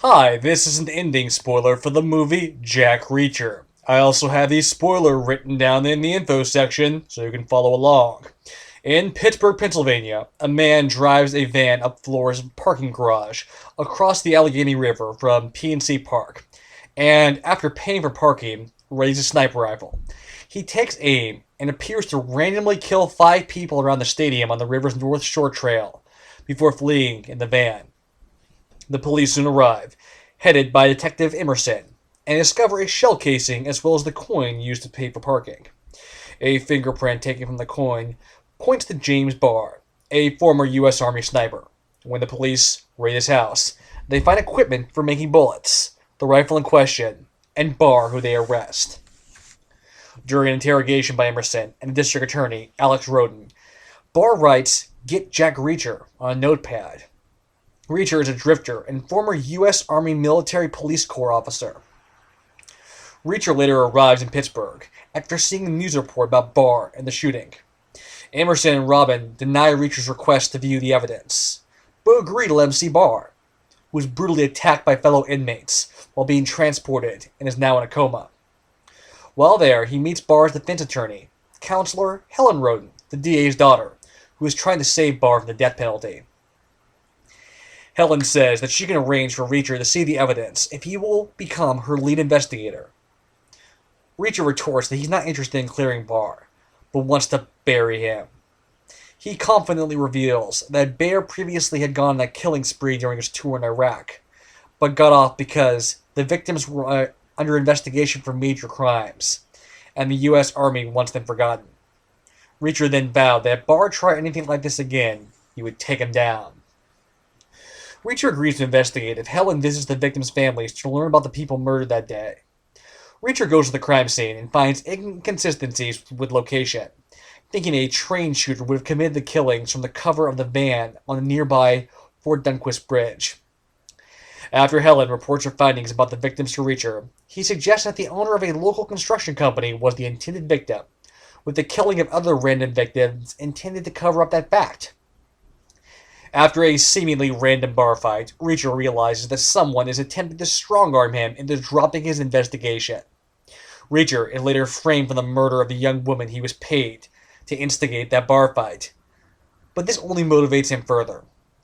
Hi, this is an ending spoiler for the movie Jack Reacher. I also have the spoiler written down in the info section so you can follow along. In Pittsburgh, Pennsylvania, a man drives a van up Flora's parking garage across the Allegheny River from PNC Park, and after paying for parking, readies a sniper rifle. He takes aim and appears to randomly kill 5 people around the stadium on the river's North Shore Trail before fleeing in the van. The police soon arrive, headed by Detective Emerson, and discover a shell casing as well as the coin used to pay for parking. A fingerprint taken from the coin points to James Barr, a former U.S. Army sniper. When the police raid his house, they find equipment for making bullets, the rifle in question, and Barr, who they arrest. During an interrogation by Emerson and the district attorney, Helen Rodin, Barr writes, "Get Jack Reacher" on a notepad. Reacher is a drifter and former U.S. Army Military Police Corps officer. Reacher later arrives in Pittsburgh after seeing the news report about Barr and the shooting. Emerson and Robin deny Reacher's request to view the evidence, but agree to let him see Barr, who was brutally attacked by fellow inmates while being transported and is now in a coma. While there, he meets Barr's defense attorney, counselor Helen Rodin, the DA's daughter, who is trying to save Barr from the death penalty. Helen says that she can arrange for Reacher to see the evidence if he will become her lead investigator. Reacher retorts that he's not interested in clearing Barr, but wants to bury him. He confidently reveals that Barr previously had gone on a killing spree during his tour in Iraq, but got off because the victims were under investigation for major crimes, and the U.S. Army wants them forgotten. Reacher then vowed that if Barr tried anything like this again, he would take him down. Reacher agrees to investigate if Helen visits the victims' families to learn about the people murdered that day. Reacher goes to the crime scene and finds inconsistencies with location, thinking a train shooter would have committed the killings from the cover of the van on the nearby Fort Dunquist Bridge. After Helen reports her findings about the victims to Reacher, he suggests that the owner of a local construction company was the intended victim, with the killing of other random victims intended to cover up that fact. After a seemingly random bar fight, Reacher realizes that someone is attempting to strong-arm him into dropping his investigation. Reacher is later framed for the murder of the young woman he was paid to instigate that bar fight, but this only motivates him further.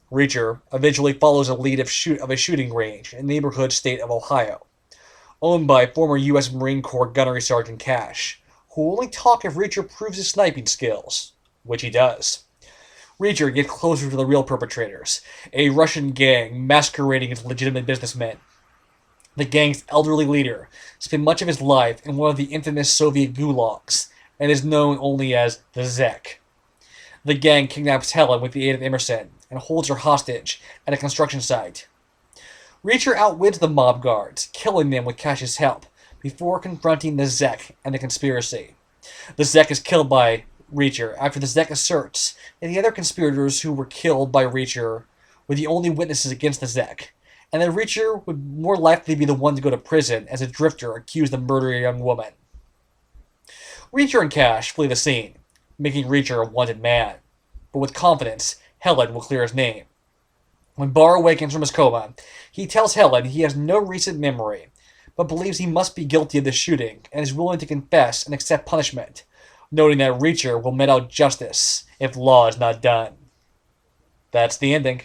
Reacher eventually follows a lead of a shooting range in the neighborhood state of Ohio, owned by former U.S. Marine Corps Gunnery Sergeant Cash, who will only talk if Reacher proves his sniping skills, which he does. Reacher gets closer to the real perpetrators, a Russian gang masquerading as legitimate businessmen. The gang's elderly leader spent much of his life in one of the infamous Soviet gulags and is known only as the Zek. The gang kidnaps Helen with the aid of Emerson and holds her hostage at a construction site. Reacher outwits the mob guards, killing them with Cash's help, before confronting the Zek and the conspiracy. The Zek is killed by Reacher after the Zek asserts that the other conspirators who were killed by Reacher were the only witnesses against the Zek, and that Reacher would more likely be the one to go to prison as a drifter accused of murdering a young woman. Reacher and Cash flee the scene, making Reacher a wanted man, but with confidence, Helen will clear his name. When Barr awakens from his coma, he tells Helen he has no recent memory, but believes he must be guilty of the shooting and is willing to confess and accept punishment, noting that Reacher will mete out justice if law is not done. That's the ending.